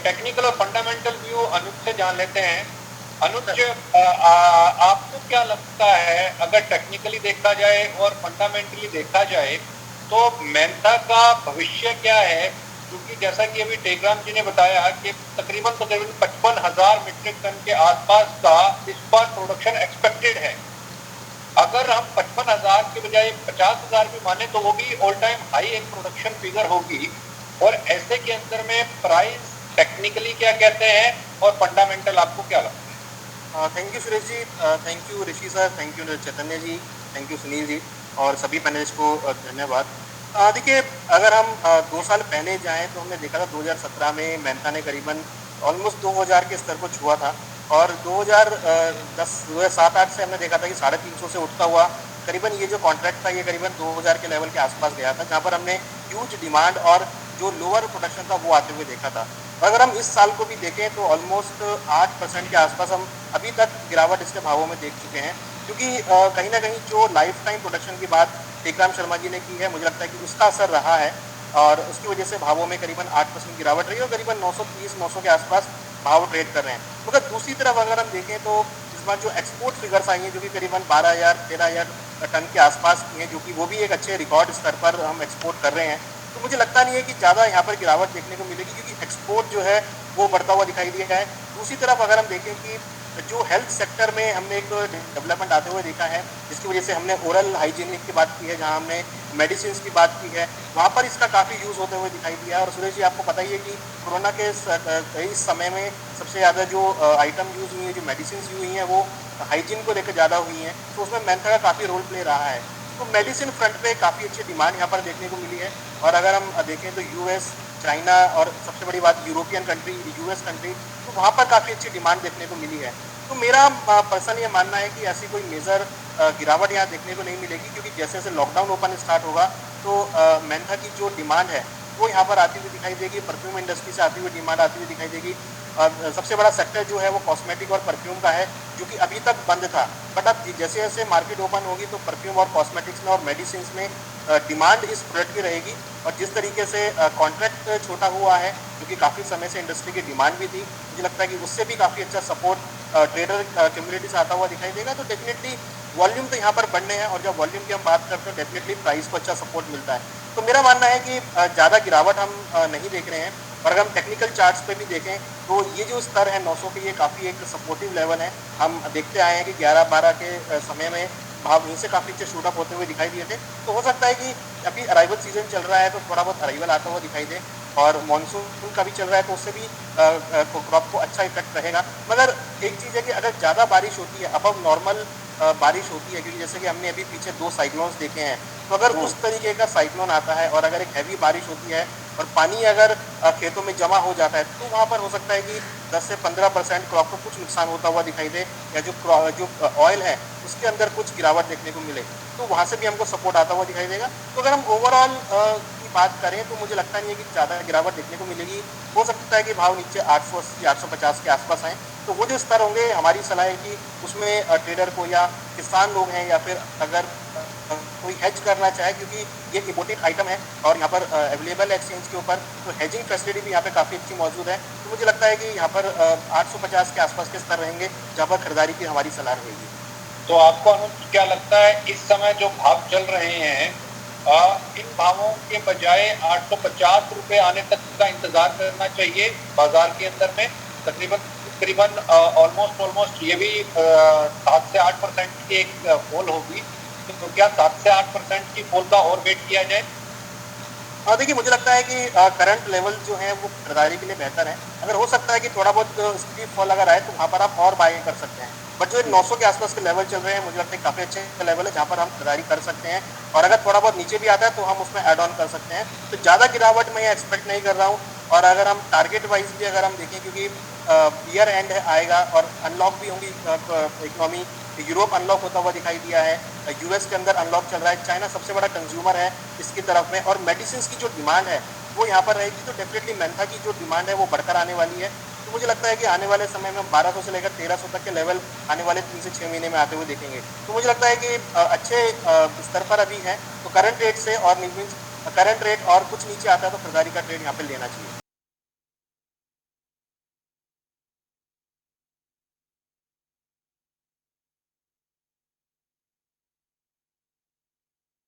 Technical और fundamental view अनुज से जान लेते हैं। अनुज, आपको क्या लगता है, अगर टेक्निकली देखा जाए और फंडामेंटली देखा जाए तो मेंथा का भविष्य क्या है? क्योंकि जैसा कि अभी टेकराम जी ने बताया कि तकरीबन 55,000 मीट्रिक टन के आसपास का इस बार प्रोडक्शन एक्सपेक्टेड है। अगर हम 55,000 के बजाय 50,000 भी माने तो वो भी ऑल टाइम हाई एक प्रोडक्शन फिगर होगी। और ऐसे के अंदर में प्राइस टेक्निकली क्या कहते हैं और फंडामेंटल आपको क्या लगता है? Thank you Suresh ji, thank you Rishi sir, thank you Chaitanya ji, thank you Sunil ji और सभी पैनलिस्ट को धन्यवाद। देखिए, अगर हम 2 साल पहले जाएं तो हमने देखा था 2017 में मेंथा ने करीबन ऑलमोस्ट 2000 के स्तर को छुआ था और 2007-8 से हमने देखा था कि 350 से उठता हुआ करीबन ये जो कॉन्ट्रैक्ट था ये करीबन 2000 के लेवल के आसपास गया था, जहाँ पर हमने ह्यूज डिमांड और जो लोअर प्रोडक्शन था वो आते हुए देखा था। अगर हम इस साल को भी देखें तो ऑलमोस्ट 8% के आसपास हम अभी तक गिरावट इसके भावों में देख चुके हैं, क्योंकि कहीं ना कहीं जो लाइफ टाइम प्रोडक्शन की बात टेकराम शर्मा जी ने की है, मुझे लगता है कि उसका असर रहा है और उसकी वजह से भावों में करीबन 8% गिरावट रही है और करीबन 930-900 के आसपास भाव ट्रेड कर रहे हैं। मगर दूसरी तरफ अगर हम देखें तो इस बार जो एक्सपोर्ट फिगर्स आई हैं जो कि करीबन 12,000-13,000 टन के आसपास की हैं, जो कि वो भी एक अच्छे रिकॉर्ड स्तर पर हम एक्सपोर्ट कर रहे हैं, तो मुझे लगता नहीं है कि ज़्यादा यहाँ पर गिरावट देखने को मिलेगी, क्योंकि एक्सपोर्ट जो है वो बढ़ता हुआ दिखाई दिया है। दूसरी तरफ अगर हम देखें कि जो हेल्थ सेक्टर में हमने एक डेवलपमेंट आते हुए देखा है, जिसकी वजह से हमने ओरल हाइजीनिक की बात की है, जहाँ हमने मेडिसिन की बात की है, वहाँ पर इसका काफ़ी यूज़ होते हुए दिखाई दिया है। और सुरेश जी, आपको पता ही है कि कोरोना के इस समय में सबसे ज़्यादा जो आइटम यूज़ हुई है, जो मेडिसिन यूज हुई हैं, वो हाइजीन को लेकर ज़्यादा हुई हैं, तो उसमें मेंथा का काफ़ी रोल प्ले रहा है। तो मेडिसिन फ्रंट पे काफ़ी अच्छी डिमांड यहाँ पर देखने को मिली है। और अगर हम देखें तो यूएस, चाइना और सबसे बड़ी बात यूरोपियन कंट्री, यूएस कंट्री, तो वहाँ पर काफ़ी अच्छी डिमांड देखने को मिली है। तो मेरा पर्सनल ये मानना है कि ऐसी कोई मेजर गिरावट यहाँ देखने को नहीं मिलेगी, क्योंकि जैसे जैसे लॉकडाउन ओपन स्टार्ट होगा तो मेंथा की जो डिमांड है वो यहाँ पर आती हुई दिखाई देगी, परफ्यूम इंडस्ट्री से आती हुई डिमांड आती हुई दिखाई देगी। सबसे बड़ा सेक्टर जो है वो कॉस्मेटिक और परफ्यूम का है, जो कि अभी तक बंद था, बट अब जैसे जैसे मार्केट ओपन होगी तो परफ्यूम और कॉस्मेटिक्स में और मेडिसिन में डिमांड इस प्रोडक्ट की रहेगी। और जिस तरीके से कॉन्ट्रैक्ट छोटा हुआ है, जो कि काफ़ी समय से इंडस्ट्री की डिमांड भी थी, मुझे लगता है कि उससे भी काफ़ी अच्छा सपोर्ट ट्रेडर कम्युनिटी से आता हुआ दिखाई देगा। तो डेफिनेटली वॉल्यूम तो यहाँ पर बढ़ने हैं, और जब वॉल्यूम की हम बात करते हैं डेफिनेटली प्राइस को अच्छा सपोर्ट मिलता है। तो मेरा मानना है कि ज़्यादा गिरावट हम नहीं देख रहे हैं। और अगर हम टेक्निकल चार्ट्स पे भी देखें तो ये जो स्तर है 900 के, ये काफ़ी एक सपोर्टिव लेवल है। हम देखते आए हैं कि 11-12 के समय में भाव यहीं से काफ़ी अच्छे शूटअप होते हुए दिखाई दिए थे। तो हो सकता है कि अभी अराइवल सीजन चल रहा है तो थोड़ा बहुत अराइवल आता हुआ दिखाई दे, और मानसून का भी चल रहा है तो उससे भी क्रॉप को अच्छा इफेक्ट रहेगा। मगर एक चीज़ है कि अगर ज़्यादा बारिश होती है, अबव नॉर्मल बारिश होती है, क्योंकि जैसे कि हमने अभी पीछे 2 साइक्लोन्स देखे हैं, तो अगर उस तरीके का साइक्लोन आता है और अगर एक हैवी बारिश होती है और पानी अगर खेतों में जमा हो जाता है, तो वहाँ पर हो सकता है कि 10 से 15% क्रॉप को कुछ नुकसान होता हुआ दिखाई दे, या जो ऑयल है उसके अंदर कुछ गिरावट देखने को मिले, तो वहाँ से भी हमको सपोर्ट आता हुआ दिखाई देगा। तो अगर हम ओवरऑल की बात करें तो मुझे लगता नहीं है कि ज़्यादा गिरावट देखने को मिलेगी। हो सकता है कि भाव नीचे 880-850 के आसपास आएँ, तो वो जो स्तर होंगे, हमारी सलाह है कि उसमें ट्रेडर को या किसान लोग हैं, या फिर अगर कोई हेज करना चाहे, क्योंकि ये इम्पोर्टेड आइटम है और यहाँ पर अवेलेबल है एक्सचेंज के ऊपर, तो हेजिंग फैसिलिटी भी यहाँ पे काफ़ी अच्छी मौजूद है। तो मुझे लगता है कि यहाँ पर 850 के आसपास के स्तर रहेंगे, जहाँ पर खरीदारी की हमारी सलाह रहेगी। तो आपको अनुज क्या लगता है, इस समय जो भाव चल रहे हैं, इन भावों के बजाय 850 रुपए आने तक का इंतजार करना चाहिए बाजार के अंदर में? तकरीबन ऑलमोस्ट ये भी 7 से 8% की एक फॉल होगी, तो क्या 7 से 8% की फॉल का और वेट किया जाए? देखिए, मुझे लगता है कि करंट लेवल जो है वो खरीदारी के लिए बेहतर है। अगर हो सकता है कि थोड़ा बहुत स्टीप फॉल अगर आए तो वहाँ पर आप और बाइंग कर सकते हैं, बट जो 900 के आसपास के लेवल चल रहे हैं, मुझे लगता है काफ़ी अच्छे लेवल है जहाँ पर हम खरीदारी कर सकते हैं। और अगर थोड़ा बहुत नीचे भी आता है तो हम उसमें ऐड ऑन कर सकते हैं। तो ज़्यादा गिरावट मैं एक्सपेक्ट नहीं कर रहा हूँ। और अगर हम टारगेट वाइज भी अगर हम देखें, क्योंकि ईयर एंड आएगा और अनलॉक भी होंगी इकोनॉमी, यूरोप अनलॉक होता हुआ दिखाई दिया है, यूएस के अंदर अनलॉक चल रहा है, चाइना सबसे बड़ा कंज्यूमर है इसकी तरफ में, और मेडिसिन की जो डिमांड है वो यहाँ पर रहेगी। तो डेफिनेटली मेंथा की जो डिमांड है वो बढ़कर आने वाली है। तो मुझे लगता है कि आने वाले समय में हम 1200 से लेकर 1300 तक के लेवल आने वाले 3 से 6 महीने में आते हुए देखेंगे। तो मुझे लगता है कि अच्छे स्तर पर अभी है, तो करंट रेट से और करंट रेट और कुछ नीचे आता है तो खरीदारी का ट्रेड यहाँ पे लेना चाहिए।